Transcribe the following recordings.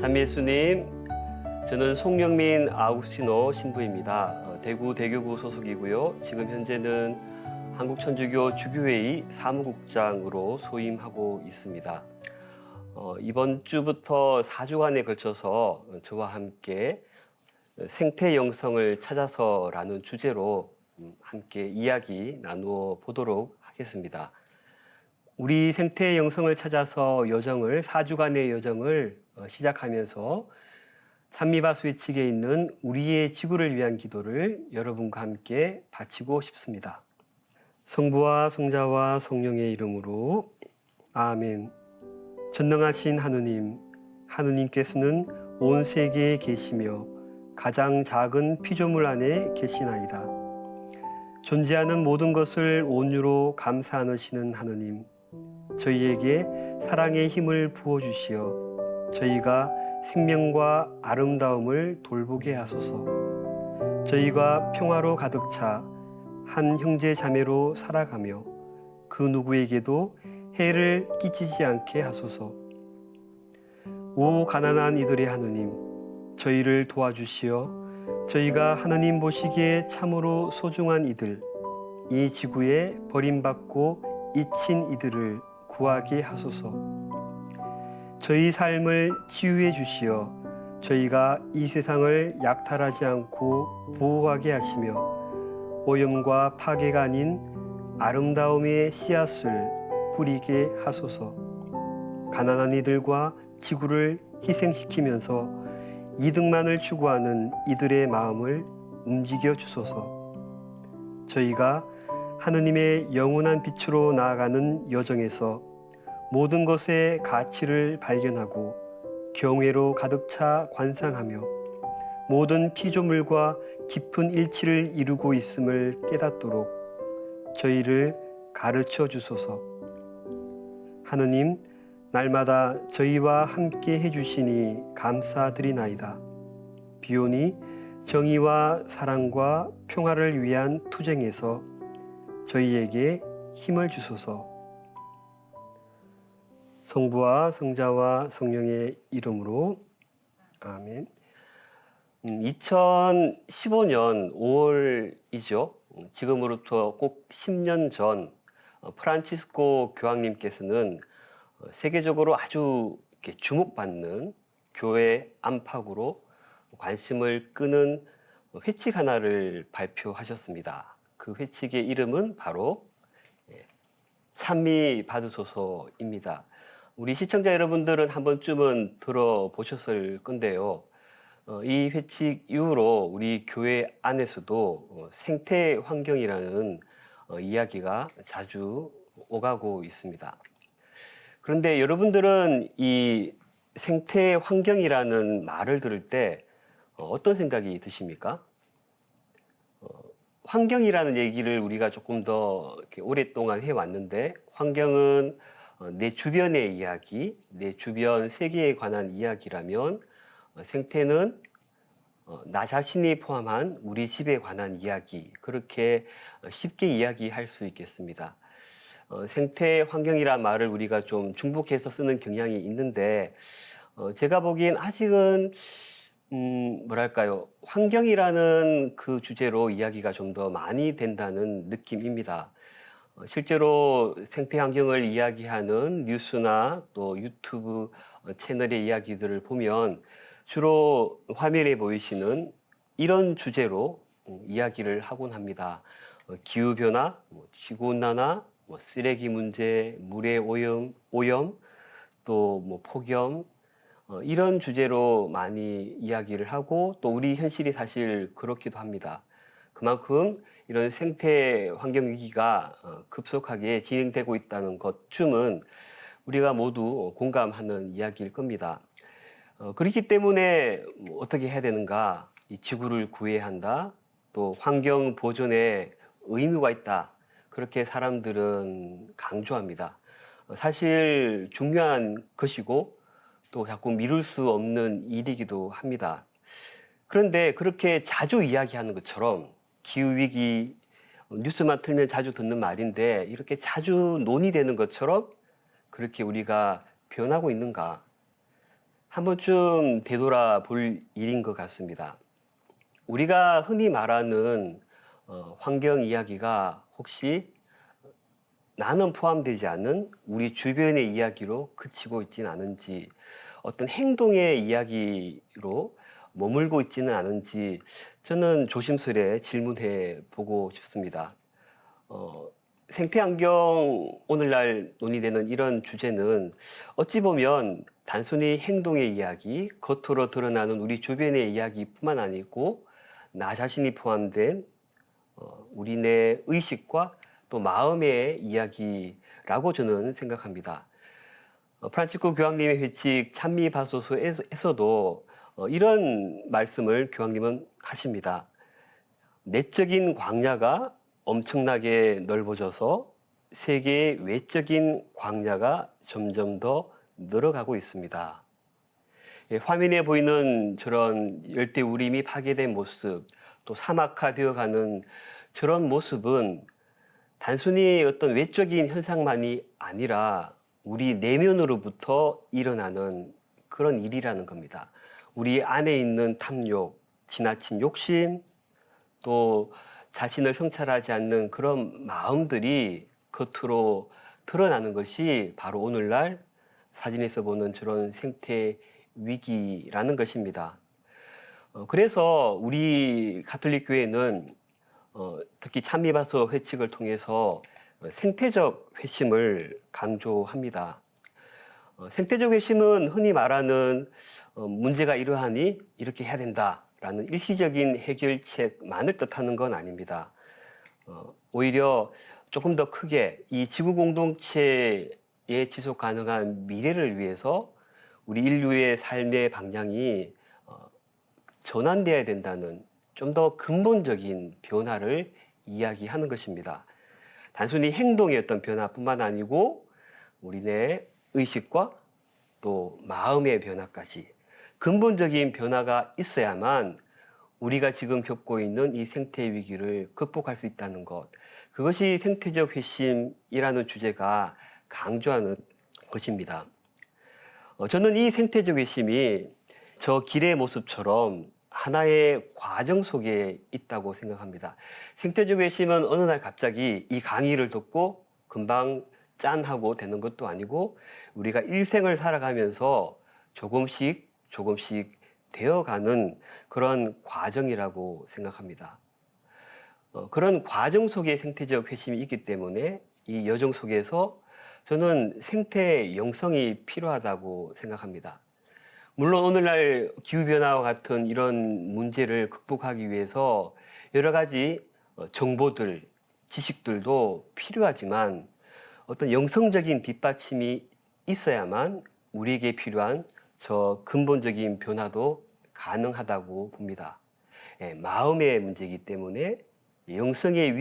참예수님, 저는 송영민 아우구스티노 신부입니다. 대구 대교구 소속이고요. 지금 현재는 한국천주교 주교회의 사무국장으로 소임하고 있습니다. 이번 주부터 4주간에 걸쳐서 저와 함께 생태 영성을 찾아서라는 주제로 함께 이야기 나누어 보도록 하겠습니다. 우리 생태 영성을 찾아서 여정을 4주간의 여정을 시작하면서 산미밭 외측에 있는 우리의 지구를 위한 기도를 여러분과 함께 바치고 싶습니다. 성부와 성자와 성령의 이름으로 아멘. 전능하신 하느님, 하느님께서는 온 세계에 계시며 가장 작은 피조물 안에 계시나이다. 존재하는 모든 것을 온유로 감사 하시는 하느님, 저희에게 사랑의 힘을 부어주시어 저희가 생명과 아름다움을 돌보게 하소서. 저희가 평화로 가득 차 한 형제 자매로 살아가며 그 누구에게도 해를 끼치지 않게 하소서. 오 가난한 이들의 하느님, 저희를 도와주시어 저희가 하느님 보시기에 참으로 소중한 이들, 이 지구에 버림받고 잊힌 이들을 구하게 하소서. 저희 삶을 치유해 주시어 저희가 이 세상을 약탈하지 않고 보호하게 하시며 오염과 파괴가 아닌 아름다움의 씨앗을 뿌리게 하소서. 가난한 이들과 지구를 희생시키면서 이득만을 추구하는 이들의 마음을 움직여 주소서. 저희가 하느님의 영원한 빛으로 나아가는 여정에서 모든 것의 가치를 발견하고 경외로 가득 차 관상하며 모든 피조물과 깊은 일치를 이루고 있음을 깨닫도록 저희를 가르쳐 주소서. 하느님, 날마다 저희와 함께 해주시니 감사드리나이다. 비오니 정의와 사랑과 평화를 위한 투쟁에서 저희에게 힘을 주소서. 성부와 성자와 성령의 이름으로 아멘. 2015년 5월이죠. 지금으로부터 꼭 10년 전 프란치스코 교황님께서는 세계적으로 아주 주목받는 교회 안팎으로 관심을 끄는 회칙 하나를 발표하셨습니다. 그 회칙의 이름은 바로 찬미 받으소서입니다. 우리 시청자 여러분들은 한 번쯤은 들어보셨을 건데요. 이 회칙 이후로 우리 교회 안에서도 생태 환경이라는 이야기가 자주 오가고 있습니다. 그런데 여러분들은 이 생태 환경이라는 말을 들을 때 어떤 생각이 드십니까? 환경이라는 얘기를 우리가 조금 더 이렇게 오랫동안 해왔는데, 환경은 내 주변의 이야기, 내 주변 세계에 관한 이야기라면, 생태는 나 자신이 포함한 우리 집에 관한 이야기, 그렇게 쉽게 이야기할 수 있겠습니다. 생태 환경이란 말을 우리가 좀 중복해서 쓰는 경향이 있는데, 제가 보기엔 아직은 뭐랄까요, 환경이라는 그 주제로 이야기가 좀 더 많이 된다는 느낌입니다. 실제로 생태 환경을 이야기하는 뉴스나 또 유튜브 채널의 이야기들을 보면 주로 화면에 보이시는 이런 주제로 이야기를 하곤 합니다. 기후변화, 지구온난화, 쓰레기 문제, 물의 오염, 또 폭염, 이런 주제로 많이 이야기를 하고, 또 우리 현실이 사실 그렇기도 합니다. 그만큼 이런 생태 환경 위기가 급속하게 진행되고 있다는 것쯤은 우리가 모두 공감하는 이야기일 겁니다. 그렇기 때문에 어떻게 해야 되는가, 이 지구를 구해야 한다, 또 환경 보존에 의무가 있다, 그렇게 사람들은 강조합니다. 사실 중요한 것이고 또 자꾸 미룰 수 없는 일이기도 합니다. 그런데 그렇게 자주 이야기하는 것처럼, 기후위기 뉴스만 틀면 자주 듣는 말인데 이렇게 자주 논의되는 것처럼 그렇게 우리가 변하고 있는가? 한 번쯤 되돌아 볼 일인 것 같습니다. 우리가 흔히 말하는 환경 이야기가 혹시 나는 포함되지 않은 우리 주변의 이야기로 그치고 있지는 않은지, 어떤 행동의 이야기로 머물고 있지는 않은지 저는 조심스레 질문해 보고 싶습니다. 어, 생태환경 오늘날 논의되는 이런 주제는 어찌 보면 단순히 행동의 이야기, 겉으로 드러나는 우리 주변의 이야기뿐만 아니고 나 자신이 포함된 우리네 의식과 또 마음의 이야기라고 저는 생각합니다. 프란치스코 교황님의 회칙 찬미바소서에서도 이런 말씀을 교황님은 하십니다. 내적인 광야가 엄청나게 넓어져서 세계의 외적인 광야가 점점 더 늘어가고 있습니다. 예, 화면에 보이는 저런 열대우림이 파괴된 모습, 또 사막화되어가는 저런 모습은 단순히 어떤 외적인 현상만이 아니라 우리 내면으로부터 일어나는 그런 일이라는 겁니다. 우리 안에 있는 탐욕, 지나친 욕심, 또 자신을 성찰하지 않는 그런 마음들이 겉으로 드러나는 것이 바로 오늘날 사진에서 보는 저런 생태 위기라는 것입니다. 그래서 우리 가톨릭 교회는 특히 찬미바서 회칙을 통해서 생태적 회심을 강조합니다. 생태적 회심은 흔히 말하는 문제가 이러하니 이렇게 해야 된다라는 일시적인 해결책만을 뜻하는 건 아닙니다. 오히려 조금 더 크게 이 지구 공동체의 지속 가능한 미래를 위해서 우리 인류의 삶의 방향이 전환돼야 된다는 좀 더 근본적인 변화를 이야기하는 것입니다. 단순히 행동의 어떤 변화뿐만 아니고 우리네 의식과 또 마음의 변화까지 근본적인 변화가 있어야만 우리가 지금 겪고 있는 이 생태 위기를 극복할 수 있다는 것, 그것이 생태적 회심이라는 주제가 강조하는 것입니다. 저는 이 생태적 회심이 저 길의 모습처럼 하나의 과정 속에 있다고 생각합니다. 생태적 회심은 어느 날 갑자기 이 강의를 듣고 금방 짠 하고 되는 것도 아니고 우리가 일생을 살아가면서 조금씩 되어가는 그런 과정이라고 생각합니다. 그런 과정 속에 생태적 회심이 있기 때문에 이 여정 속에서 저는 생태 영성이 필요하다고 생각합니다. 물론 오늘날 기후변화와 같은 이런 문제를 극복하기 위해서 여러 가지 정보들, 지식들도 필요하지만 어떤 영성적인 뒷받침이 있어야만 우리에게 필요한 저 근본적인 변화도 가능하다고 봅니다. 예, 마음의 문제이기 때문에 영성의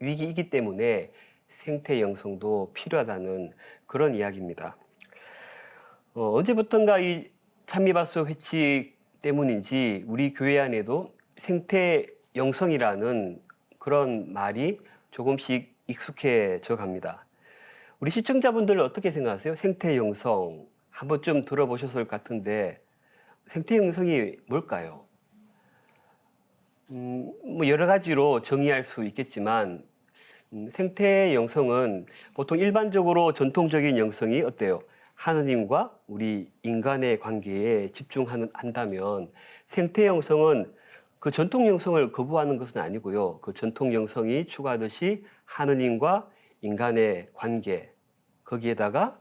위기이기 때문에 생태 영성도 필요하다는 그런 이야기입니다. 언제부턴가 이 찬미바소 회칙 때문인지 우리 교회 안에도 생태 영성이라는 그런 말이 조금씩 익숙해져 갑니다. 우리 시청자분들 어떻게 생각하세요? 생태 영성 한 번쯤 들어보셨을 것 같은데 생태 영성이 뭘까요? 뭐 여러 가지로 정의할 수 있겠지만 생태 영성은 보통 일반적으로 전통적인 영성이 어때요? 하느님과 우리 인간의 관계에 집중한다면 생태 영성은 그 전통 영성을 거부하는 것은 아니고요. 그 전통 영성이 추구하듯이 하느님과 인간의 관계, 거기에다가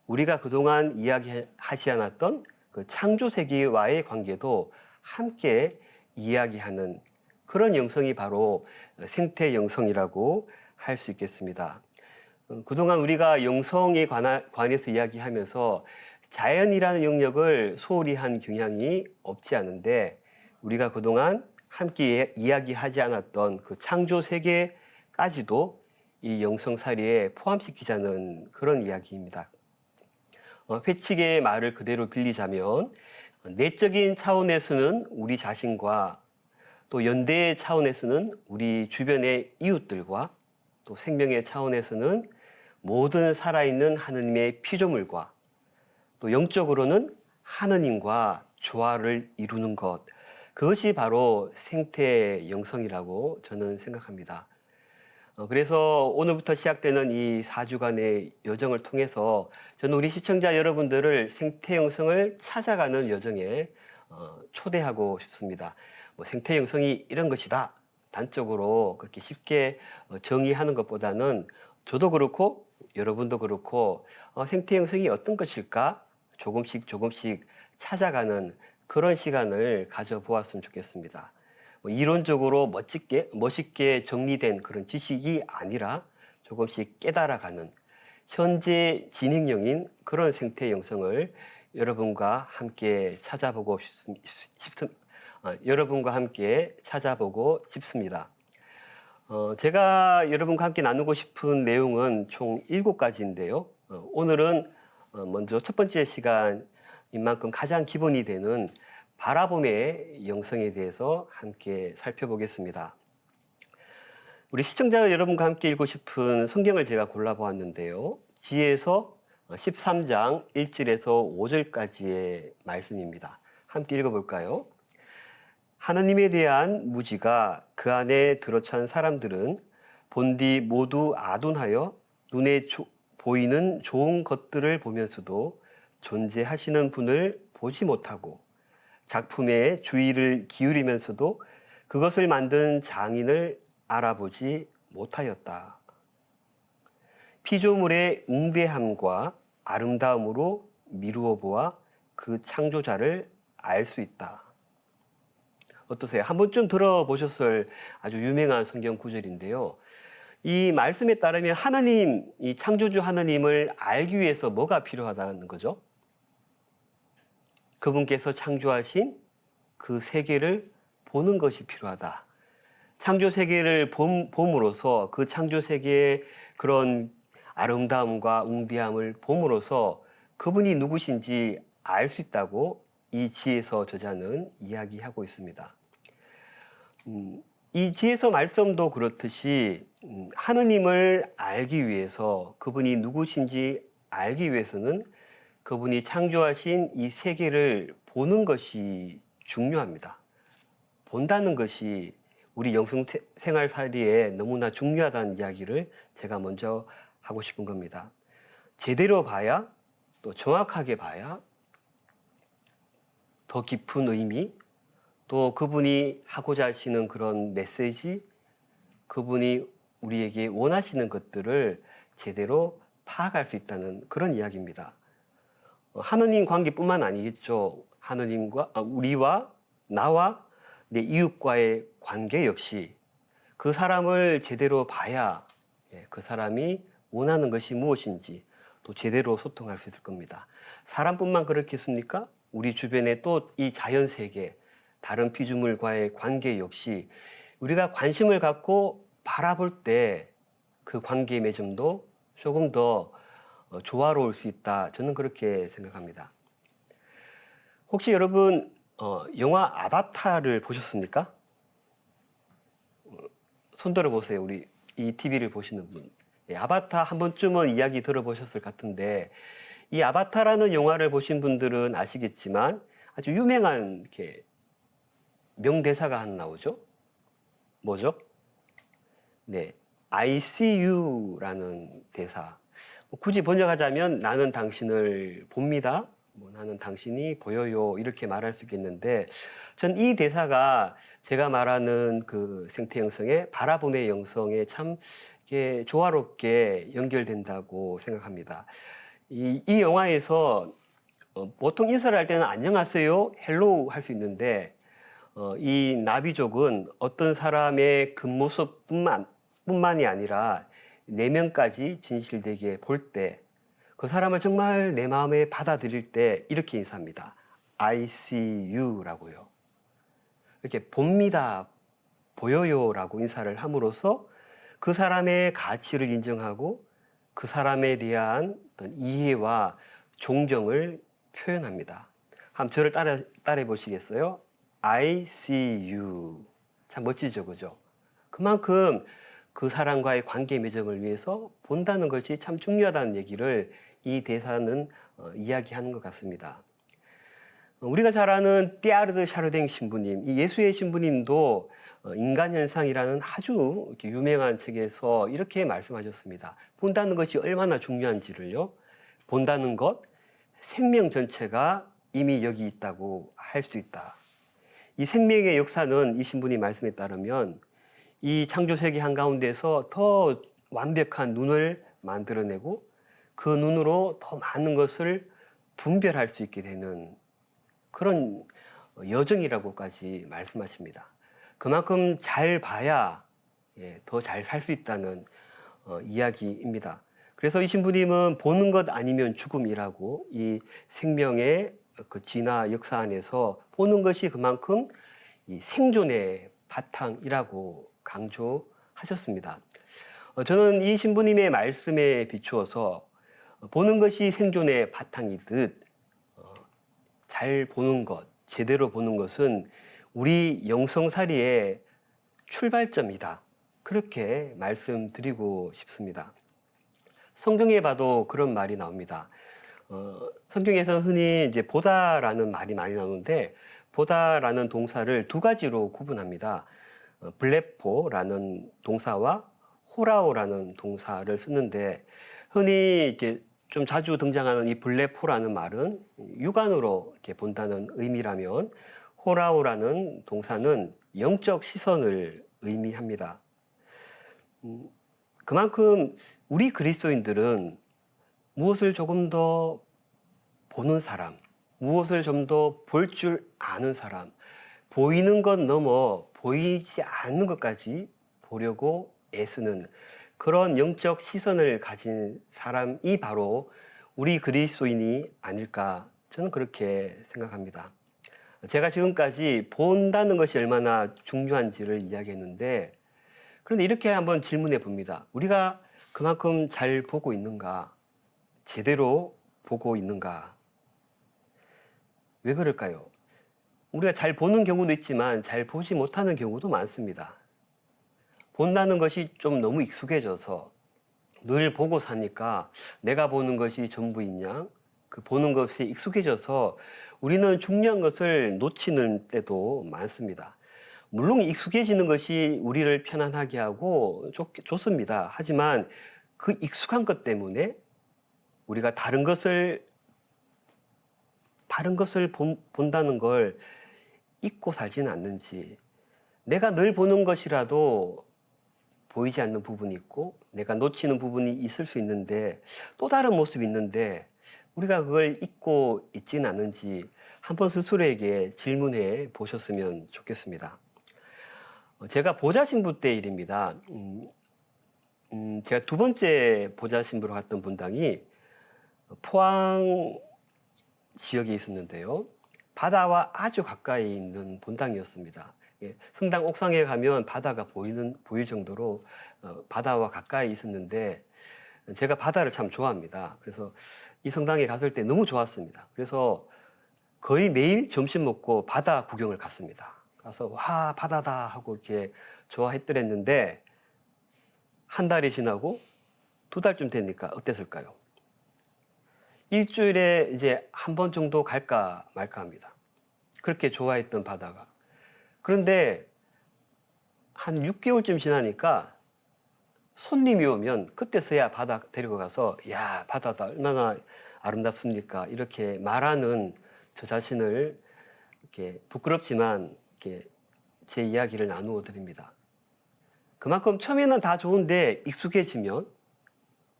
우리가 그동안 이야기하지 않았던 그 창조 세계와의 관계도 함께 이야기하는 그런 영성이 바로 생태 영성이라고 할 수 있겠습니다. 그동안 우리가 영성에 관해서 이야기하면서 자연이라는 영역을 소홀히 한 경향이 없지 않은데 우리가 그동안 함께 이야기하지 않았던 그 창조 세계까지도 이 영성사리에 포함시키자는 그런 이야기입니다. 회칙의 말을 그대로 빌리자면 내적인 차원에서는 우리 자신과 또 연대의 차원에서는 우리 주변의 이웃들과 또 생명의 차원에서는 모든 살아있는 하느님의 피조물과 또 영적으로는 하느님과 조화를 이루는 것, 그것이 바로 생태 영성이라고 저는 생각합니다. 그래서 오늘부터 시작되는 이 4주간의 여정을 통해서 저는 우리 시청자 여러분들을 생태 영성을 찾아가는 여정에 초대하고 싶습니다. 뭐 생태 영성이 이런 것이다, 단적으로 그렇게 쉽게 정의하는 것보다는 저도 그렇고 여러분도 그렇고 생태 영성이 어떤 것일까 조금씩 조금씩 찾아가는 그런 시간을 가져보았으면 좋겠습니다. 뭐 이론적으로 멋있게 정리된 그런 지식이 아니라 조금씩 깨달아가는 현재 진행형인 그런 생태 영성을 여러분과 함께 찾아보고 여러분과 함께 찾아보고 싶습니다. 제가 여러분과 함께 나누고 싶은 내용은 총 7가지인데요. 오늘은 먼저 첫 번째 시간인 만큼 가장 기본이 되는 바라봄의 영성에 대해서 함께 살펴보겠습니다. 우리 시청자 여러분과 함께 읽고 싶은 성경을 제가 골라보았는데요. 지혜서 13장 1절에서 5절까지의 말씀입니다. 함께 읽어볼까요? 하나님에 대한 무지가 그 안에 들어찬 사람들은 본디 모두 아둔하여 눈에 보이는 좋은 것들을 보면서도 존재하시는 분을 보지 못하고 작품에 주의를 기울이면서도 그것을 만든 장인을 알아보지 못하였다. 피조물의 웅대함과 아름다움으로 미루어 보아 그 창조자를 알 수 있다. 어떠세요? 한 번쯤 들어보셨을 아주 유명한 성경 구절인데요. 이 말씀에 따르면 하나님, 이 창조주 하나님을 알기 위해서 뭐가 필요하다는 거죠? 그분께서 창조하신 그 세계를 보는 것이 필요하다. 창조 세계를 봄으로써 그 창조 세계의 그런 아름다움과 웅비함을 봄으로써 그분이 누구신지 알 수 있다고 이 지혜서 저자는 이야기하고 있습니다. 이 지혜서 말씀도 그렇듯이 하느님을 알기 위해서 그분이 누구신지 알기 위해서는 그분이 창조하신 이 세계를 보는 것이 중요합니다. 본다는 것이 우리 영성 생활살이에 너무나 중요하다는 이야기를 제가 먼저 하고 싶은 겁니다. 제대로 봐야, 또 정확하게 봐야 더 깊은 의미, 또 그분이 하고자 하시는 그런 메시지, 그분이 우리에게 원하시는 것들을 제대로 파악할 수 있다는 그런 이야기입니다. 하느님 관계뿐만 아니겠죠. 하느님과 우리와 나와 내 이웃과의 관계 역시 그 사람을 제대로 봐야 그 사람이 원하는 것이 무엇인지 또 제대로 소통할 수 있을 겁니다. 사람뿐만 그렇겠습니까? 우리 주변에 또 이 자연 세계, 다른 피조물과의 관계 역시 우리가 관심을 갖고 바라볼 때 그 관계의 맺음도 조금 더 조화로울 수 있다. 저는 그렇게 생각합니다. 혹시 여러분 영화 아바타를 보셨습니까? 손 들어보세요. 우리 이 TV를 보시는 분. 아바타 한 번쯤은 이야기 들어보셨을 것 같은데 이 아바타라는 영화를 보신 분들은 아시겠지만 아주 유명한 이렇게 명대사가 하나 나오죠. 뭐죠? 네, I see you라는 대사. 굳이 번역하자면 나는 당신을 봅니다. 나는 당신이 보여요. 이렇게 말할 수 있겠는데 전 이 대사가 제가 말하는 그 생태 영성의 바라봄의 영성에 참 이게 조화롭게 연결된다고 생각합니다. 이 영화에서 보통 인사를 할 때는 안녕하세요, 헬로우 할 수 있는데 이 나비족은 어떤 사람의 겉모습뿐만이 아니라 내면까지 진실되게 볼 때 그 사람을 정말 내 마음에 받아들일 때 이렇게 인사합니다. I see you라고요. 이렇게 봅니다, 보여요라고 인사를 함으로써 그 사람의 가치를 인정하고 그 사람에 대한 어떤 이해와 존경을 표현합니다. 한번 저를 따라해 보시겠어요? I see you. 참 멋지죠, 그죠? 그만큼 그 사람과의 관계 맺음을 위해서 본다는 것이 참 중요하다는 얘기를 이 대사는 이야기하는 것 같습니다. 우리가 잘 아는 띠아르드 샤르댕 신부님, 이 예수의 신부님도 인간 현상이라는 아주 이렇게 유명한 책에서 이렇게 말씀하셨습니다. 본다는 것이 얼마나 중요한지를요. 본다는 것, 생명 전체가 이미 여기 있다고 할 수 있다. 이 생명의 역사는 이 신부님 말씀에 따르면 이 창조 세계 한가운데서 더 완벽한 눈을 만들어내고 그 눈으로 더 많은 것을 분별할 수 있게 되는 그런 여정이라고까지 말씀하십니다. 그만큼 잘 봐야 더 잘 살 수 있다는 이야기입니다. 그래서 이 신부님은 보는 것 아니면 죽음이라고 이 생명의 그 진화 역사 안에서 보는 것이 그만큼 이 생존의 바탕이라고 강조하셨습니다. 저는 이 신부님의 말씀에 비추어서 보는 것이 생존의 바탕이듯 잘 보는 것, 제대로 보는 것은 우리 영성살이의 출발점이다. 그렇게 말씀드리고 싶습니다. 성경에 봐도 그런 말이 나옵니다. 성경에서는 흔히 이제 보다라는 말이 많이 나오는데 보다라는 동사를 두 가지로 구분합니다. 블레포라는 동사와 호라오라는 동사를 쓰는데 흔히 이렇게 좀 자주 등장하는 이 블레포라는 말은 육안으로 이렇게 본다는 의미라면 호라오라는 동사는 영적 시선을 의미합니다. 그만큼 우리 그리스도인들은 무엇을 조금 더 보는 사람, 무엇을 좀 더 볼 줄 아는 사람, 보이는 것 넘어 보이지 않는 것까지 보려고 애쓰는 그런 영적 시선을 가진 사람이 바로 우리 그리스도인이 아닐까 저는 그렇게 생각합니다. 제가 지금까지 본다는 것이 얼마나 중요한지를 이야기했는데 그런데 이렇게 한번 질문해 봅니다. 우리가 그만큼 잘 보고 있는가? 제대로 보고 있는가? 왜 그럴까요? 우리가 잘 보는 경우도 있지만 잘 보지 못하는 경우도 많습니다. 본다는 것이 좀 너무 익숙해져서 늘 보고 사니까 내가 보는 것이 전부인 양, 그 보는 것에 익숙해져서 우리는 중요한 것을 놓치는 때도 많습니다. 물론 익숙해지는 것이 우리를 편안하게 하고 좋습니다. 하지만 그 익숙한 것 때문에 우리가 다른 것을 본다는 걸 잊고 살지는 않는지, 내가 늘 보는 것이라도 보이지 않는 부분이 있고 내가 놓치는 부분이 있을 수 있는데 또 다른 모습이 있는데 우리가 그걸 잊고 있지는 않는지 한번 스스로에게 질문해 보셨으면 좋겠습니다. 제가 보좌신부 때 일입니다. 제가 두 번째 보좌신부로 갔던 분당이 포항 지역에 있었는데요. 바다와 아주 가까이 있는 본당이었습니다. 성당 옥상에 가면 바다가 보일 정도로 바다와 가까이 있었는데 제가 바다를 참 좋아합니다. 그래서 이 성당에 갔을 때 너무 좋았습니다. 그래서 거의 매일 점심 먹고 바다 구경을 갔습니다. 가서 와 바다다 하고 이렇게 좋아했더랬는데 한 달이 지나고 두 달쯤 되니까 어땠을까요? 일주일에 이제 한 번 정도 갈까 말까 합니다. 그렇게 좋아했던 바다가. 그런데 한 6개월쯤 지나니까 손님이 오면 그때서야 바다 데리고 가서 야 바다다 얼마나 아름답습니까 이렇게 말하는 저 자신을 이렇게 부끄럽지만 이렇게 제 이야기를 나누어 드립니다. 그만큼 처음에는 다 좋은데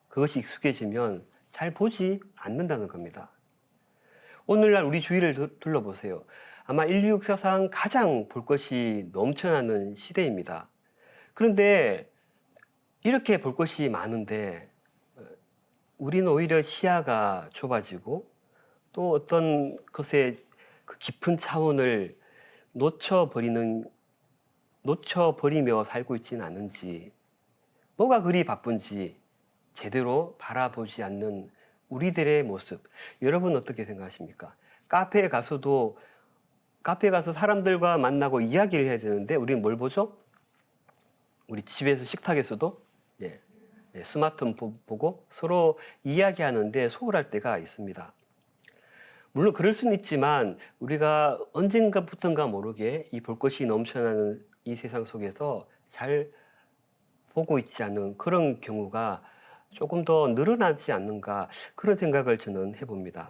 그것이 익숙해지면 잘 보지 않는다는 겁니다. 오늘날 우리 주위를 둘러보세요. 아마 인류 역사상 가장 볼 것이 넘쳐나는 시대입니다. 그런데 이렇게 볼 것이 많은데 우리는 오히려 시야가 좁아지고 또 어떤 것의 그 깊은 차원을 놓쳐버리며 살고 있지는 않은지, 뭐가 그리 바쁜지 제대로 바라보지 않는 우리들의 모습. 여러분 어떻게 생각하십니까? 카페에 가서 사람들과 만나고 이야기를 해야 되는데 우리는 뭘 보죠? 우리 집에서 식탁에서도 스마트폰 보고 서로 이야기하는데 소홀할 때가 있습니다. 물론 그럴 수는 있지만 우리가 언젠가부턴가 모르게 이 볼 것이 넘쳐나는 이 세상 속에서 잘 보고 있지 않은 그런 경우가 조금 더 늘어나지 않는가 그런 생각을 저는 해봅니다.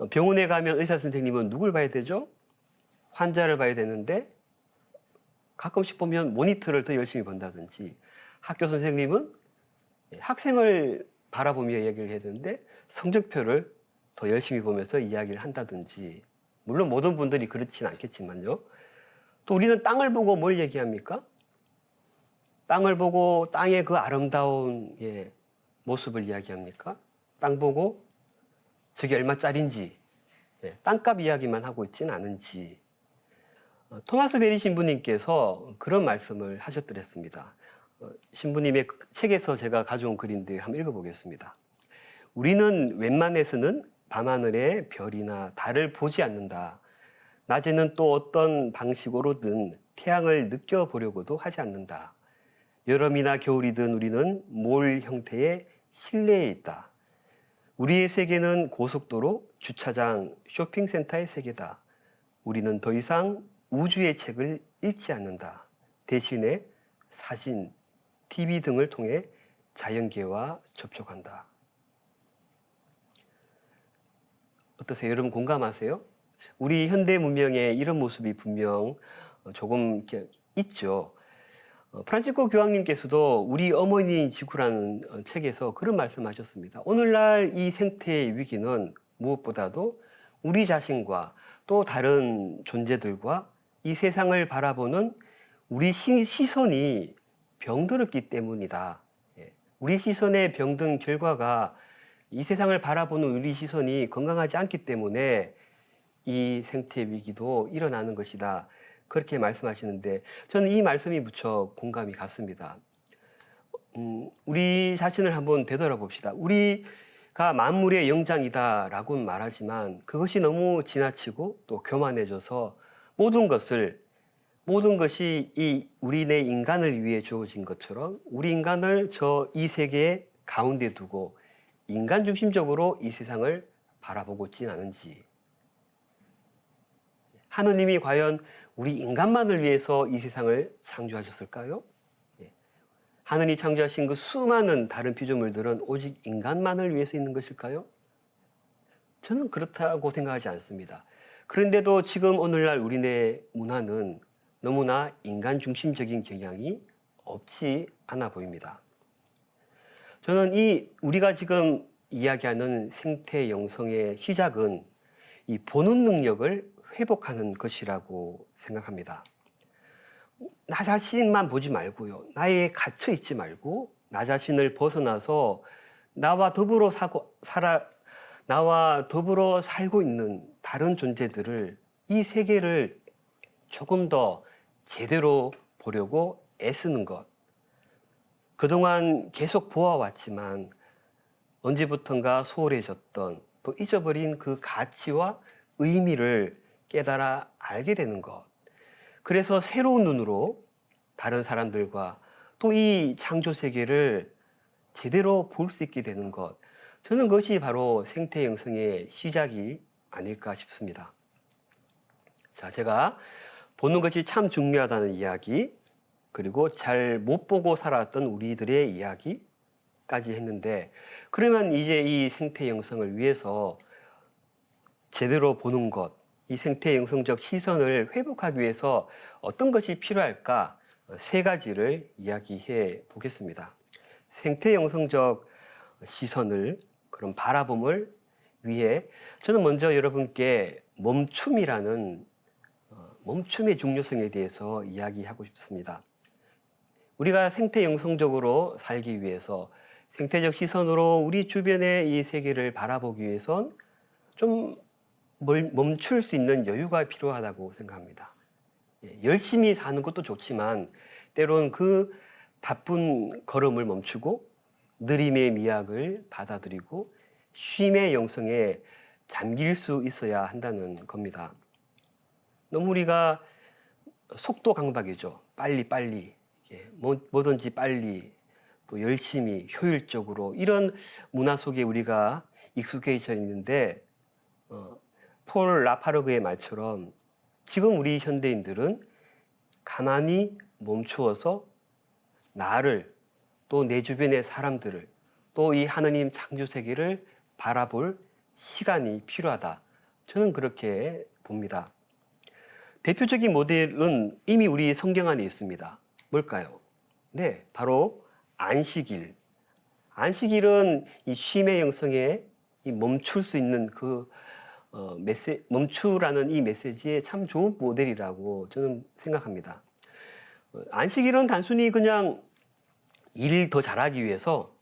병원에 가면 의사 선생님은 누굴 봐야 되죠? 환자를 봐야 되는데 가끔씩 보면 모니터를 더 열심히 본다든지 학교 선생님은 학생을 바라보며 이야기를 해야 되는데 성적표를 더 열심히 보면서 이야기를 한다든지 물론 모든 분들이 그렇진 않겠지만요. 또 우리는 땅을 보고 뭘 얘기합니까? 땅을 보고 땅의 그 아름다운 모습을 이야기합니까? 땅 보고 저게 얼마짜린지 땅값 이야기만 하고 있지는 않은지 토마스 베리 신부님께서 그런 말씀을 하셨더랬습니다. 신부님의 책에서 제가 가져온 글인데 한번 읽어보겠습니다. 우리는 웬만해서는 밤하늘의 별이나 달을 보지 않는다. 낮에는 또 어떤 방식으로든 태양을 느껴보려고도 하지 않는다. 여름이나 겨울이든 우리는 몰 형태의 실내에 있다. 우리의 세계는 고속도로, 주차장, 쇼핑센터의 세계다. 우리는 더 이상 우주의 책을 읽지 않는다. 대신에 사진, TV 등을 통해 자연계와 접촉한다. 어떠세요? 여러분 공감하세요? 우리 현대 문명에 이런 모습이 분명 조금 이렇게 있죠. 프란치스코 교황님께서도 우리 어머니인 지구라는 책에서 그런 말씀하셨습니다. 오늘날 이 생태의 위기는 무엇보다도 우리 자신과 또 다른 존재들과 이 세상을 바라보는 우리 시선이 병들었기 때문이다. 우리 시선의 병든 결과가 이 세상을 바라보는 우리 시선이 건강하지 않기 때문에 이 생태 위기도 일어나는 것이다. 그렇게 말씀하시는데 저는 이 말씀이 무척 공감이 갔습니다. 우리 자신을 한번 되돌아봅시다. 우리가 만물의 영장이다라고는 말하지만 그것이 너무 지나치고 또 교만해져서 모든 것이 이 우리네 인간을 위해 주어진 것처럼 우리 인간을 이 세계 가운데 두고 인간 중심적으로 이 세상을 바라보고 있지는 않은지 하느님이 과연 우리 인간만을 위해서 이 세상을 창조하셨을까요? 하느님이 창조하신 그 수많은 다른 피조물들은 오직 인간만을 위해서 있는 것일까요? 저는 그렇다고 생각하지 않습니다. 그런데도 지금 오늘날 우리네 문화는 너무나 인간 중심적인 경향이 없지 않아 보입니다. 저는 우리가 지금 이야기하는 생태 영성의 시작은 이 보는 능력을 회복하는 것이라고 생각합니다. 나 자신만 보지 말고요. 나에 갇혀 있지 말고 나 자신을 벗어나서 나와 더불어 살고 있는 다른 존재들을 이 세계를 조금 더 제대로 보려고 애쓰는 것. 그동안 계속 보아왔지만 언제부턴가 소홀해졌던 또 잊어버린 그 가치와 의미를 깨달아 알게 되는 것. 그래서 새로운 눈으로 다른 사람들과 또 이 창조 세계를 제대로 볼 수 있게 되는 것. 저는 그것이 바로 생태 영성의 시작이 아닐까 싶습니다. 자, 제가 보는 것이 참 중요하다는 이야기, 그리고 잘 못 보고 살았던 우리들의 이야기까지 했는데, 그러면 이제 이 생태 영성을 위해서 제대로 보는 것, 이 생태 영성적 시선을 회복하기 위해서 어떤 것이 필요할까? 세 가지를 이야기해 보겠습니다. 생태 영성적 시선을, 그런 바라봄을 위해 저는 먼저 여러분께 멈춤의 중요성에 대해서 이야기하고 싶습니다. 우리가 생태 영성적으로 살기 위해서 생태적 시선으로 우리 주변의 이 세계를 바라보기 위해선 좀 멈출 수 있는 여유가 필요하다고 생각합니다. 열심히 사는 것도 좋지만 때론 그 바쁜 걸음을 멈추고 느림의 미학을 받아들이고 쉼의 영성에 잠길 수 있어야 한다는 겁니다. 너무 우리가 속도 강박이죠. 빨리 뭐든지 빨리 또 열심히 효율적으로 이런 문화 속에 우리가 익숙해져 있는데 폴 라파르그의 말처럼 지금 우리 현대인들은 가만히 멈추어서 나를 또 내 주변의 사람들을 또 이 하느님 창조 세계를 바라볼 시간이 필요하다. 저는 그렇게 봅니다. 대표적인 모델은 이미 우리 성경 안에 있습니다. 뭘까요? 네, 바로 안식일. 안식일은 이 쉼의 영성에 이 멈출 수 있는 멈추라는 이 메시지에 참 좋은 모델이라고 저는 생각합니다. 안식일은 단순히 그냥 일 더 잘하기 위해서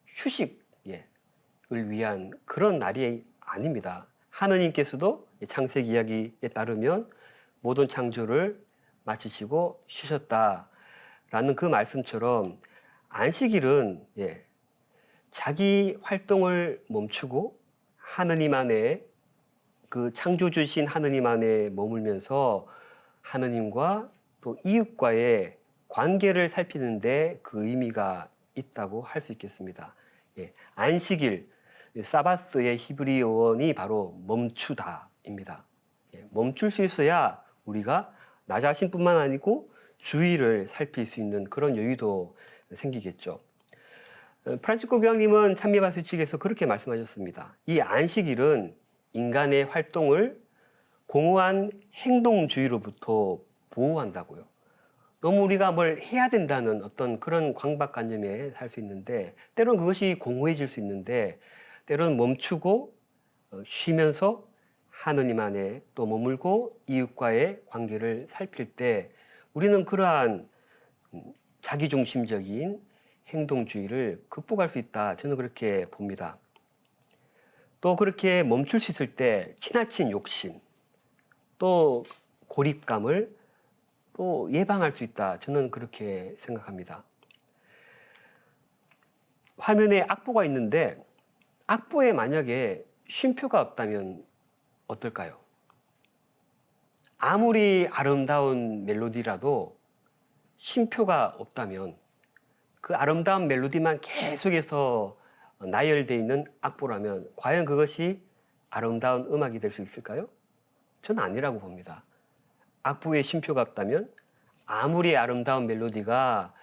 휴식을 위한 그런 날이 아닙니다. 하느님께서도 창세기 이야기에 따르면 모든 창조를 마치시고 쉬셨다라는 그 말씀처럼 안식일은 자기 활동을 멈추고 하느님 안에 그 창조주신 하느님 안에 머물면서 하느님과 또 이웃과의 관계를 살피는데 그 의미가 있다고 할 수 있겠습니다. 안식일, 사바스의 히브리 어원이 바로 멈추다입니다. 멈출 수 있어야 우리가 나 자신뿐만 아니고 주위를 살필 수 있는 그런 여유도 생기겠죠. 프란치스코 교황님은 찬미바스 측에서 그렇게 말씀하셨습니다. 이 안식일은 인간의 활동을 공허한 행동주의로부터 보호한다고요. 너무 우리가 뭘 해야 된다는 어떤 그런 강박관념에 살 수 있는데 때로는 그것이 공허해질 수 있는데 때로는 멈추고 쉬면서 하느님 안에 또 머물고 이웃과의 관계를 살필 때 우리는 그러한 자기중심적인 행동주의를 극복할 수 있다. 저는 그렇게 봅니다. 또 그렇게 멈출 수 있을 때 지나친 욕심, 또 고립감을 또 예방할 수 있다. 저는 그렇게 생각합니다. 화면에 악보가 있는데 악보에 만약에 쉼표가 없다면 어떨까요? 아무리 아름다운 멜로디라도 쉼표가 없다면 그 아름다운 멜로디만 계속해서 나열되어 있는 악보라면 과연 그것이 아름다운 음악이 될 수 있을까요? 저는 아니라고 봅니다. 악보에 쉼표가 없다면 아무리 아름다운 멜로디가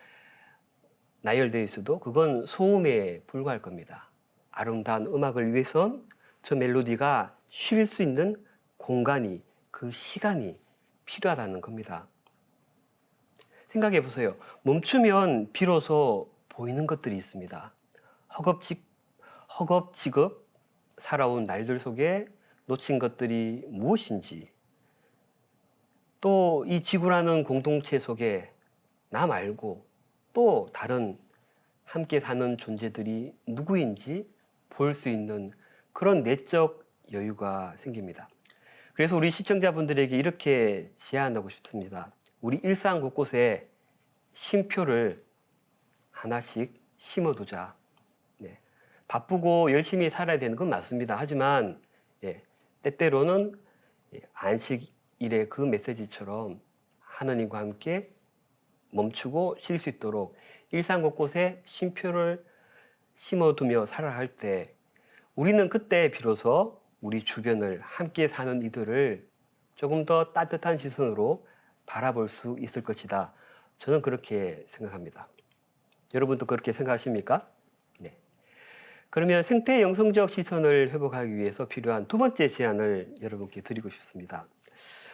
나열되어 있어도 그건 소음에 불과할 겁니다. 아름다운 음악을 위해선 저 멜로디가 쉴 수 있는 공간이, 그 시간이 필요하다는 겁니다. 생각해 보세요. 멈추면 비로소 보이는 것들이 있습니다. 허겁지겁 살아온 날들 속에 놓친 것들이 무엇인지, 또 이 지구라는 공동체 속에 나 말고 또 다른 함께 사는 존재들이 누구인지 볼 수 있는 그런 내적 여유가 생깁니다. 그래서 우리 시청자분들에게 이렇게 제안하고 싶습니다. 우리 일상 곳곳에 쉼표를 하나씩 심어두자. 바쁘고 열심히 살아야 되는 건 맞습니다. 하지만 때때로는 안식일의 그 메시지처럼 하느님과 함께 멈추고 쉴 수 있도록 일상 곳곳에 쉼표를 심어두며 살아갈 때 우리는 그때 비로소 우리 주변을 함께 사는 이들을 조금 더 따뜻한 시선으로 바라볼 수 있을 것이다. 저는 그렇게 생각합니다. 여러분도 그렇게 생각하십니까? 네. 그러면 생태 영성적 시선을 회복하기 위해서 필요한 두 번째 제안을 여러분께 드리고 싶습니다.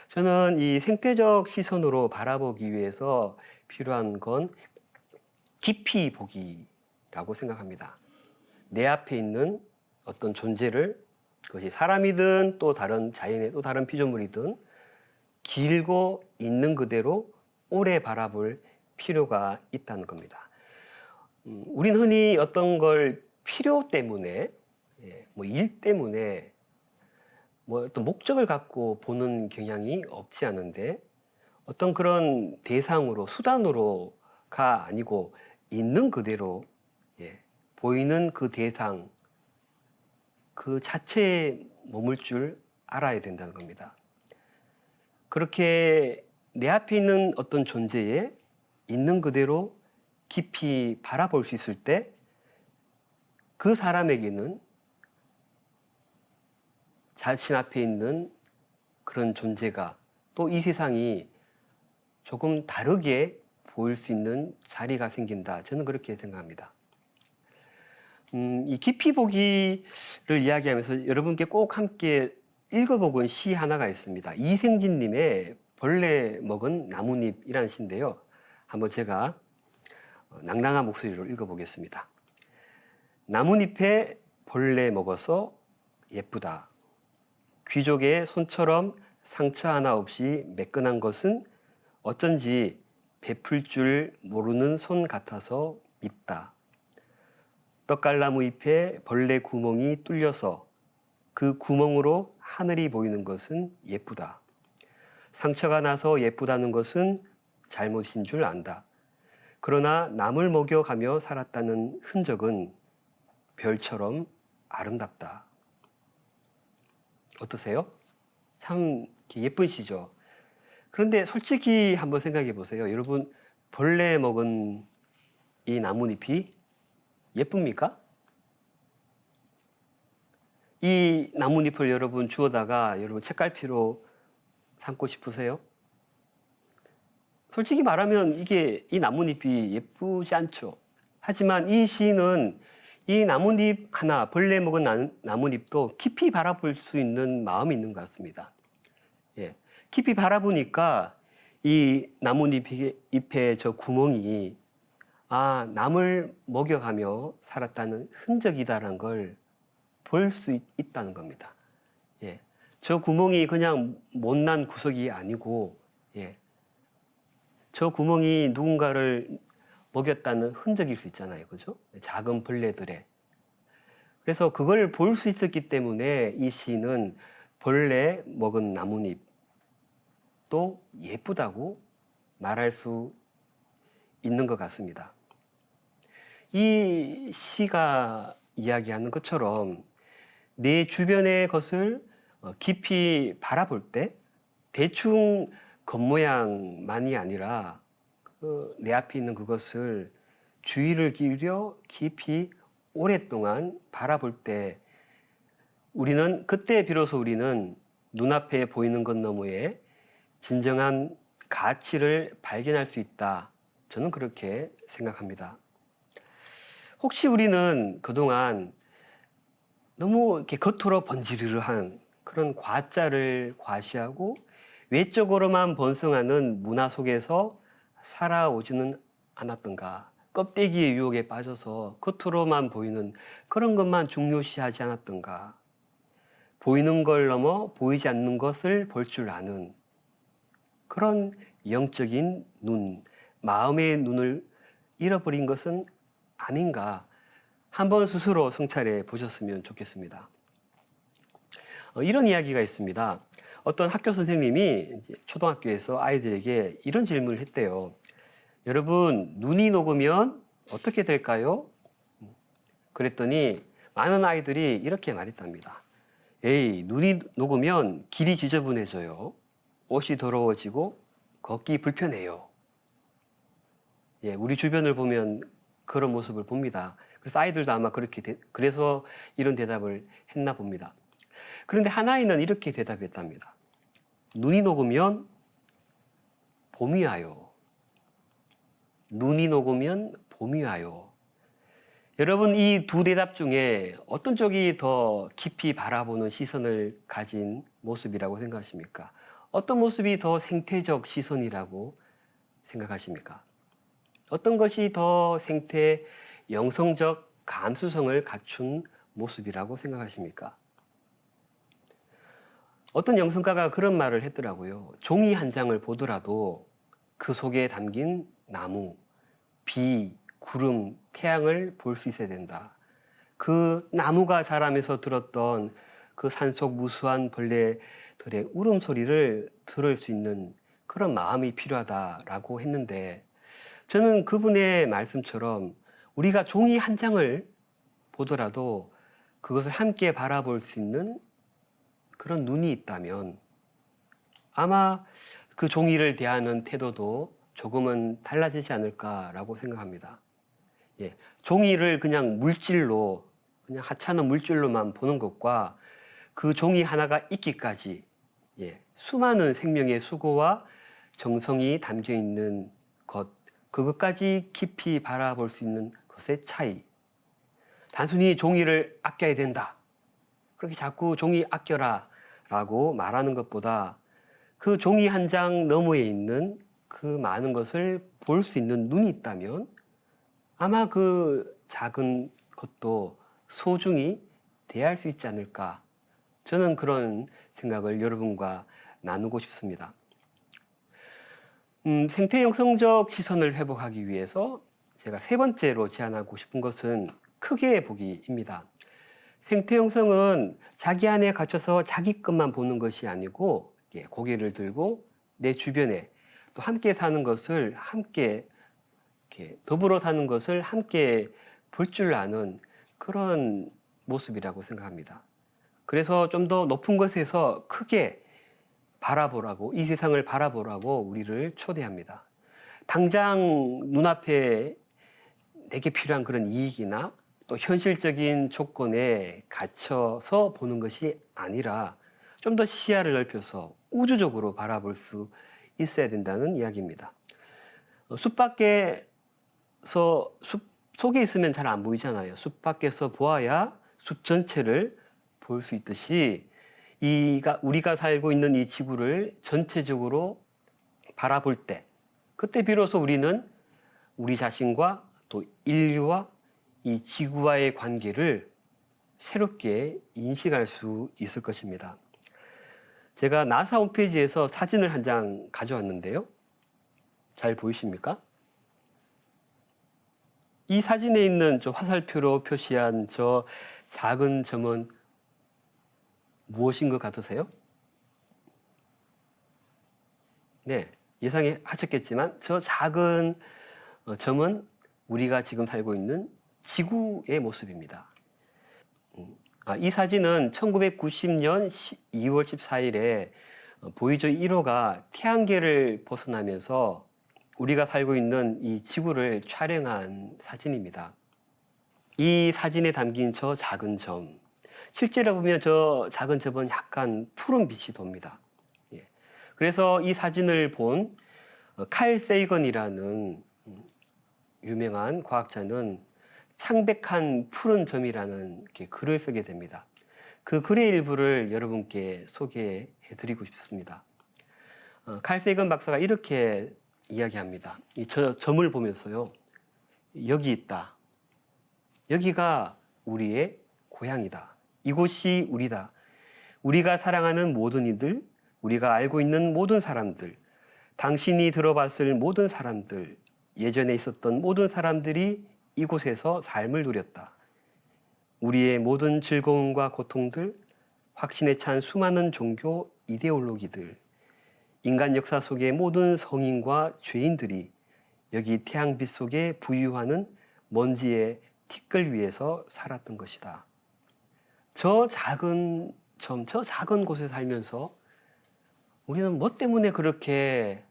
저는 이 생태적 시선으로 바라보기 위해서 필요한 건 깊이 보기라고 생각합니다. 내 앞에 있는 어떤 존재를 그것이 사람이든 또 다른 자연의 또 다른 피조물이든 길고 있는 그대로 오래 바라볼 필요가 있다는 겁니다. 우린 흔히 어떤 걸 필요 때문에, 뭐 일 때문에, 뭐 어떤 목적을 갖고 보는 경향이 없지 않은데 어떤 그런 대상으로, 수단으로가 아니고 있는 그대로 보이는 그 대상, 그 자체에 머물 줄 알아야 된다는 겁니다. 그렇게 내 앞에 있는 어떤 존재에 있는 그대로 깊이 바라볼 수 있을 때 그 사람에게는 자신 앞에 있는 그런 존재가 또 이 세상이 조금 다르게 보일 수 있는 자리가 생긴다. 저는 그렇게 생각합니다. 이 깊이 보기를 이야기하면서 여러분께 꼭 함께 읽어보고 시 하나가 있습니다. 이생진님의 벌레 먹은 나뭇잎이라는 시인데요. 한번 제가 낭낭한 목소리로 읽어보겠습니다. 나뭇잎에 벌레 먹어서 예쁘다. 귀족의 손처럼 상처 하나 없이 매끈한 것은 어쩐지 베풀 줄 모르는 손 같아서 밉다. 떡갈나무 잎에 벌레 구멍이 뚫려서 그 구멍으로 하늘이 보이는 것은 예쁘다. 상처가 나서 예쁘다는 것은 잘못인 줄 안다. 그러나 남을 먹여가며 살았다는 흔적은 별처럼 아름답다. 어떠세요? 참 예쁜 시죠. 그런데 솔직히 한번 생각해 보세요. 여러분, 벌레 먹은 이 나뭇잎이 예쁩니까? 이 나뭇잎을 여러분 주워다가 여러분 책갈피로 삼고 싶으세요? 솔직히 말하면 이 나뭇잎이 예쁘지 않죠. 하지만 이 시인은 이 나뭇잎 하나, 벌레 먹은 나뭇잎도 깊이 바라볼 수 있는 마음이 있는 것 같습니다. 예. 깊이 바라보니까 이 나뭇잎의 저 구멍이 남을 먹여가며 살았다는 흔적이다라는 걸 볼 수 있다는 겁니다. 예. 저 구멍이 그냥 못난 구석이 아니고, 예. 저 구멍이 누군가를 먹였다는 흔적일 수 있잖아요. 그죠? 작은 벌레들의. 그래서 그걸 볼 수 있었기 때문에 이 시인은 벌레 먹은 나뭇잎도 예쁘다고 말할 수 있는 것 같습니다. 이 시가 이야기하는 것처럼 내 주변의 것을 깊이 바라볼 때 대충 겉모양만이 아니라 내 앞에 있는 그것을 주의를 기울여 깊이 오랫동안 바라볼 때 그때 비로소 우리는 눈앞에 보이는 것 너머에 진정한 가치를 발견할 수 있다. 저는 그렇게 생각합니다. 혹시 우리는 그동안 너무 이렇게 겉으로 번지르르한 그런 과자를 과시하고 외적으로만 번성하는 문화 속에서 살아오지는 않았던가? 껍데기의 유혹에 빠져서 겉으로만 보이는 그런 것만 중요시하지 않았던가? 보이는 걸 넘어 보이지 않는 것을 볼 줄 아는 그런 영적인 눈, 마음의 눈을 잃어버린 것은 아닌가? 한번 스스로 성찰해 보셨으면 좋겠습니다. 이런 이야기가 있습니다. 어떤 학교 선생님이 초등학교에서 아이들에게 이런 질문을 했대요. 여러분, 눈이 녹으면 어떻게 될까요? 그랬더니 많은 아이들이 이렇게 말했답니다. 에이, 눈이 녹으면 길이 지저분해져요. 옷이 더러워지고 걷기 불편해요. 예, 우리 주변을 보면 그런 모습을 봅니다. 그래서 아이들도 아마 그래서 이런 대답을 했나 봅니다. 그런데 한 아이는 이렇게 대답했답니다. 눈이 녹으면 봄이 와요. 눈이 녹으면 봄이 와요. 여러분, 이 두 대답 중에 어떤 쪽이 더 깊이 바라보는 시선을 가진 모습이라고 생각하십니까? 어떤 모습이 더 생태적 시선이라고 생각하십니까? 어떤 것이 더 생태, 영성적 감수성을 갖춘 모습이라고 생각하십니까? 어떤 영성가가 그런 말을 했더라고요. 종이 한 장을 보더라도 그 속에 담긴 나무, 비, 구름, 태양을 볼 수 있어야 된다. 그 나무가 자라면서 들었던 그 산속 무수한 벌레들의 울음소리를 들을 수 있는 그런 마음이 필요하다라고 했는데 저는 그분의 말씀처럼 우리가 종이 한 장을 보더라도 그것을 함께 바라볼 수 있는 그런 눈이 있다면 아마 그 종이를 대하는 태도도 조금은 달라지지 않을까라고 생각합니다. 예, 종이를 그냥 물질로, 그냥 하찮은 물질로만 보는 것과 그 종이 하나가 있기까지 수많은 생명의 수고와 정성이 담겨 있는 것, 그것까지 깊이 바라볼 수 있는 것의 차이. 단순히 종이를 아껴야 된다, 그렇게 자꾸 종이 아껴라 라고 말하는 것보다 그 종이 한 장 너머에 있는 그 많은 것을 볼 수 있는 눈이 있다면 아마 그 작은 것도 소중히 대할 수 있지 않을까, 저는 그런 생각을 여러분과 나누고 싶습니다. 생태 영성적 시선을 회복하기 위해서 제가 세 번째로 제안하고 싶은 것은 크게 보기입니다. 생태 영성은 자기 안에 갇혀서 자기 것만 보는 것이 아니고 고개를 들고 내 주변에 또 함께 사는 것을, 함께 더불어 사는 것을 함께 볼 줄 아는 그런 모습이라고 생각합니다. 그래서 좀 더 높은 것에서 크게 바라보라고, 이 세상을 바라보라고 우리를 초대합니다. 당장 눈앞에 내게 필요한 그런 이익이나 또 현실적인 조건에 갇혀서 보는 것이 아니라 좀 더 시야를 넓혀서 우주적으로 바라볼 수 있어야 된다는 이야기입니다. 숲 밖에서, 숲 속에 있으면 잘 안 보이잖아요. 숲 밖에서 보아야 숲 전체를 볼 수 있듯이 우리가 살고 있는 이 지구를 전체적으로 바라볼 때, 그때 비로소 우리는 우리 자신과 또 인류와 이 지구와의 관계를 새롭게 인식할 수 있을 것입니다. 제가 나사 홈페이지에서 사진을 한 장 가져왔는데요. 잘 보이십니까? 이 사진에 있는 저 화살표로 표시한 저 작은 점은 무엇인 것 같으세요? 네, 예상하셨겠지만 저 작은 점은 우리가 지금 살고 있는 지구의 모습입니다. 이 사진은 1990년 2월 14일에 보이저 1호가 태양계를 벗어나면서 우리가 살고 있는 이 지구를 촬영한 사진입니다. 이 사진에 담긴 저 작은 점, 실제로 보면 저 작은 점은 약간 푸른 빛이 돕니다. 그래서 이 사진을 본 칼 세이건이라는 유명한 과학자는 창백한 푸른 점이라는 글을 쓰게 됩니다. 그 글의 일부를 여러분께 소개해 드리고 싶습니다. 칼 세이건 박사가 이렇게 이야기합니다. 저 점을 보면서요, 여기 있다. 여기가 우리의 고향이다. 이곳이 우리다. 우리가 사랑하는 모든 이들, 우리가 알고 있는 모든 사람들, 당신이 들어봤을 모든 사람들, 예전에 있었던 모든 사람들이 이곳에서 삶을 누렸다. 우리의 모든 즐거움과 고통들, 확신에 찬 수많은 종교 이데올로기들, 인간 역사 속의 모든 성인과 죄인들이 여기 태양빛 속에 부유하는 먼지의 티끌 위에서 살았던 것이다. 저 작은 점, 저 작은 곳에 살면서 우리는 뭐 때문에 그렇게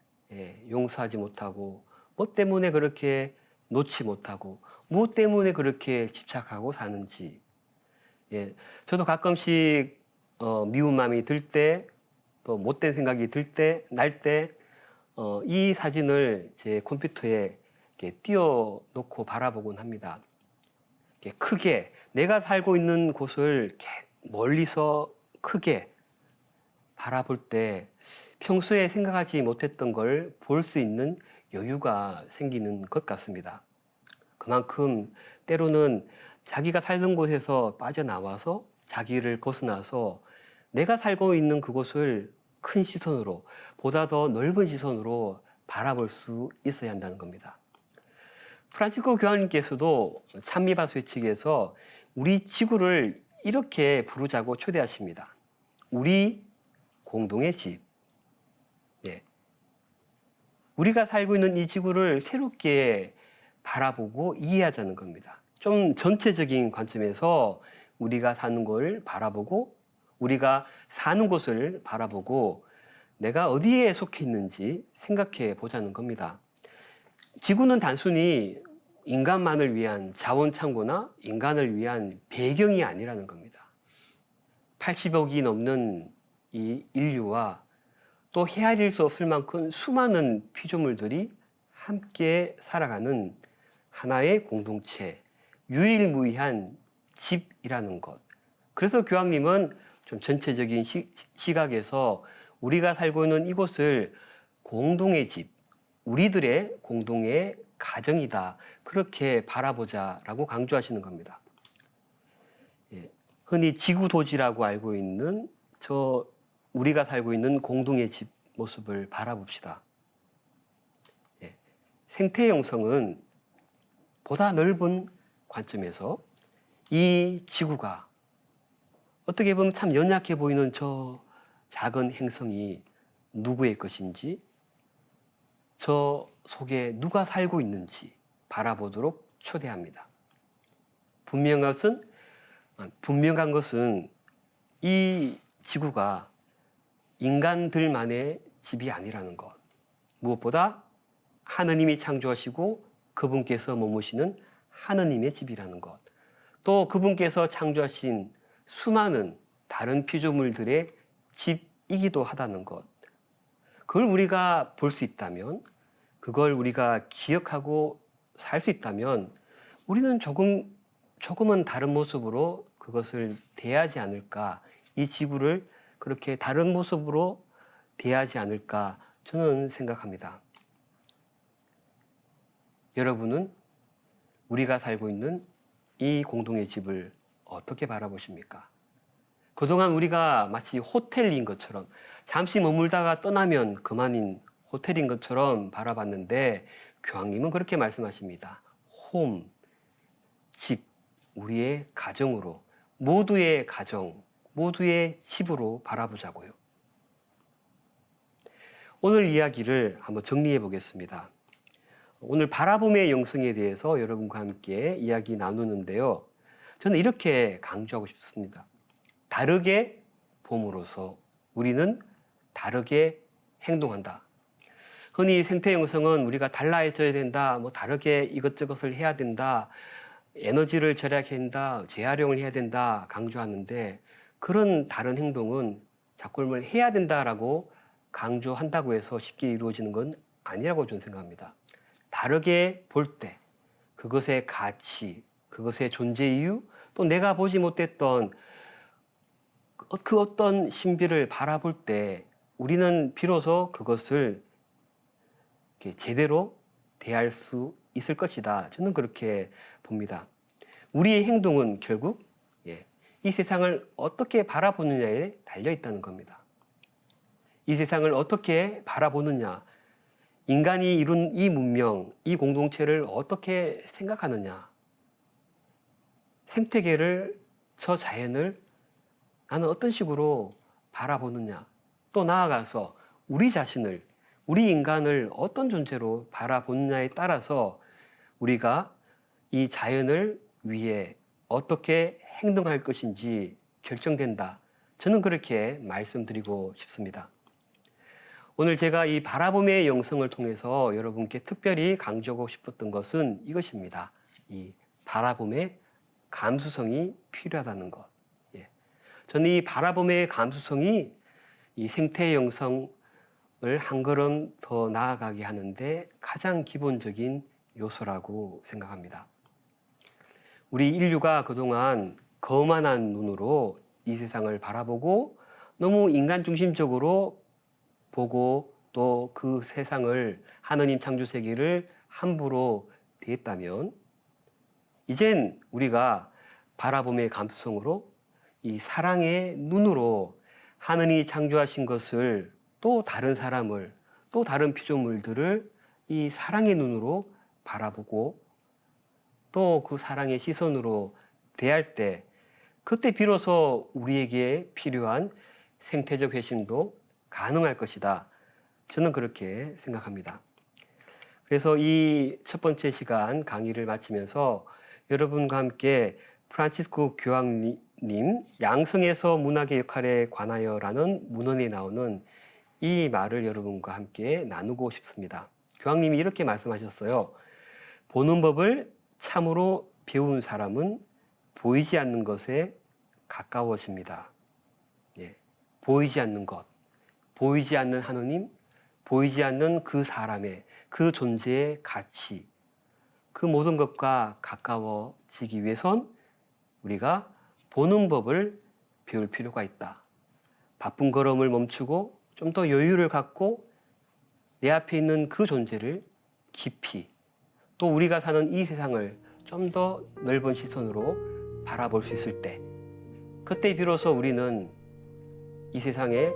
용서하지 못하고, 뭐 때문에 그렇게 놓지 못하고, 뭐 때문에 그렇게 집착하고 사는지. 저도 가끔씩 미운 마음이 들 때, 또 못된 생각이 들 때, 날 때, 이 사진을 제 컴퓨터에 띄워놓고 바라보곤 합니다. 크게, 내가 살고 있는 곳을 멀리서 크게 바라볼 때 평소에 생각하지 못했던 걸 볼 수 있는 여유가 생기는 것 같습니다. 그만큼 때로는 자기가 살던 곳에서 빠져나와서, 자기를 벗어나서 내가 살고 있는 그곳을 큰 시선으로, 보다 더 넓은 시선으로 바라볼 수 있어야 한다는 겁니다. 프란치스코 교황님께서도 찬미밭 회칙에서 우리 지구를 이렇게 부르자고 초대하십니다. 우리 공동의 집. 우리가 살고 있는 이 지구를 새롭게 바라보고 이해하자는 겁니다. 좀 전체적인 관점에서 우리가 사는 걸 바라보고, 우리가 사는 곳을 바라보고, 내가 어디에 속해 있는지 생각해 보자는 겁니다. 지구는 단순히 인간만을 위한 자원 창고나 인간을 위한 배경이 아니라는 겁니다. 80억이 넘는 이 인류와 또 헤아릴 수 없을 만큼 수많은 피조물들이 함께 살아가는 하나의 공동체, 유일무이한 집이라는 것. 그래서 교황님은 좀 전체적인 시각에서 우리가 살고 있는 이곳을 공동의 집, 우리들의 공동의 가정이다. 그렇게 바라보자라고 강조하시는 겁니다. 흔히 지구도지라고 알고 있는 우리가 살고 있는 공동의 집 모습을 바라봅시다. 생태 영성은 보다 넓은 관점에서 이 지구가 어떻게 보면 참 연약해 보이는 저 작은 행성이 누구의 것인지, 저 속에 누가 살고 있는지 바라보도록 초대합니다. 분명한 것은 이 지구가 인간들만의 집이 아니라는 것. 무엇보다 하느님이 창조하시고 그분께서 머무시는 하느님의 집이라는 것. 또 그분께서 창조하신 수많은 다른 피조물들의 집이기도 하다는 것. 그걸 우리가 볼 수 있다면, 그걸 우리가 기억하고 살 수 있다면 우리는 조금은 다른 모습으로 그것을 대하지 않을까, 이 지구를 그렇게 다른 모습으로 대하지 않을까 저는 생각합니다. 여러분은 우리가 살고 있는 이 공동의 집을 어떻게 바라보십니까? 그동안 우리가 마치 호텔인 것처럼 잠시 머물다가 떠나면 그만인 호텔인 것처럼 바라봤는데 교황님은 그렇게 말씀하십니다. 홈, 집, 우리의 가정으로, 모두의 가정, 모두의 집으로 바라보자고요. 오늘 이야기를 한번 정리해 보겠습니다. 오늘 바라봄의 영성에 대해서 여러분과 함께 이야기 나누는데요. 저는 이렇게 강조하고 싶습니다. 다르게 봄으로써 우리는 다르게 행동한다. 흔히 생태 영성은 우리가 달라져야 된다, 다르게 이것저것을 해야 된다, 에너지를 절약해야 된다, 재활용을 해야 된다 강조하는데 그런 다른 행동은 자꾸 뭘 해야 된다라고 강조한다고 해서 쉽게 이루어지는 건 아니라고 저는 생각합니다. 다르게 볼 때 그것의 가치, 그것의 존재 이유, 또 내가 보지 못했던 그 어떤 신비를 바라볼 때 우리는 비로소 그것을 제대로 대할 수 있을 것이다. 저는 그렇게 봅니다. 우리의 행동은 결국 이 세상을 어떻게 바라보느냐에 달려 있다는 겁니다. 이 세상을 어떻게 바라보느냐, 인간이 이룬 이 문명, 이 공동체를 어떻게 생각하느냐, 생태계를, 저 자연을 나는 어떤 식으로 바라보느냐, 또 나아가서 우리 자신을, 우리 인간을 어떤 존재로 바라보느냐에 따라서 우리가 이 자연을 위해 어떻게 행동할 것인지 결정된다. 저는 그렇게 말씀드리고 싶습니다. 오늘 제가 이 바라봄의 영성을 통해서 여러분께 특별히 강조하고 싶었던 것은 이것입니다. 이 바라봄의 감수성이 필요하다는 것. 저는 이 바라봄의 감수성이 이 생태 영성을 한 걸음 더 나아가게 하는데 가장 기본적인 요소라고 생각합니다. 우리 인류가 그동안 거만한 눈으로 이 세상을 바라보고 너무 인간 중심적으로 보고 또 그 세상을, 하느님 창조 세계를 함부로 대했다면 이젠 우리가 바라봄의 감수성으로 이 사랑의 눈으로 하느님이 창조하신 것을, 또 다른 사람을, 또 다른 피조물들을 이 사랑의 눈으로 바라보고 또 그 사랑의 시선으로 대할 때 그때 비로소 우리에게 필요한 생태적 회심도 가능할 것이다. 저는 그렇게 생각합니다. 그래서 이 첫 번째 시간 강의를 마치면서 여러분과 함께 프란치스코 교황님 양성에서 문학의 역할에 관하여라는 문헌에 나오는 이 말을 여러분과 함께 나누고 싶습니다. 교황님이 이렇게 말씀하셨어요. 보는 법을 참으로 배운 사람은 보이지 않는 것에 가까워집니다. 보이지 않는 것, 보이지 않는 하느님, 보이지 않는 그 사람의 그 존재의 가치, 그 모든 것과 가까워지기 위해선 우리가 보는 법을 배울 필요가 있다. 바쁜 걸음을 멈추고 좀 더 여유를 갖고 내 앞에 있는 그 존재를 깊이, 또 우리가 사는 이 세상을 좀 더 넓은 시선으로 바라볼 수 있을 때, 그때 비로소 우리는 이 세상에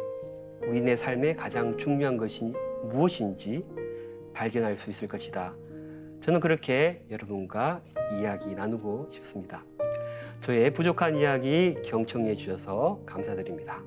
우리네 삶의 가장 중요한 것이 무엇인지 발견할 수 있을 것이다. 저는 그렇게 여러분과 이야기 나누고 싶습니다. 저의 부족한 이야기 경청해 주셔서 감사드립니다.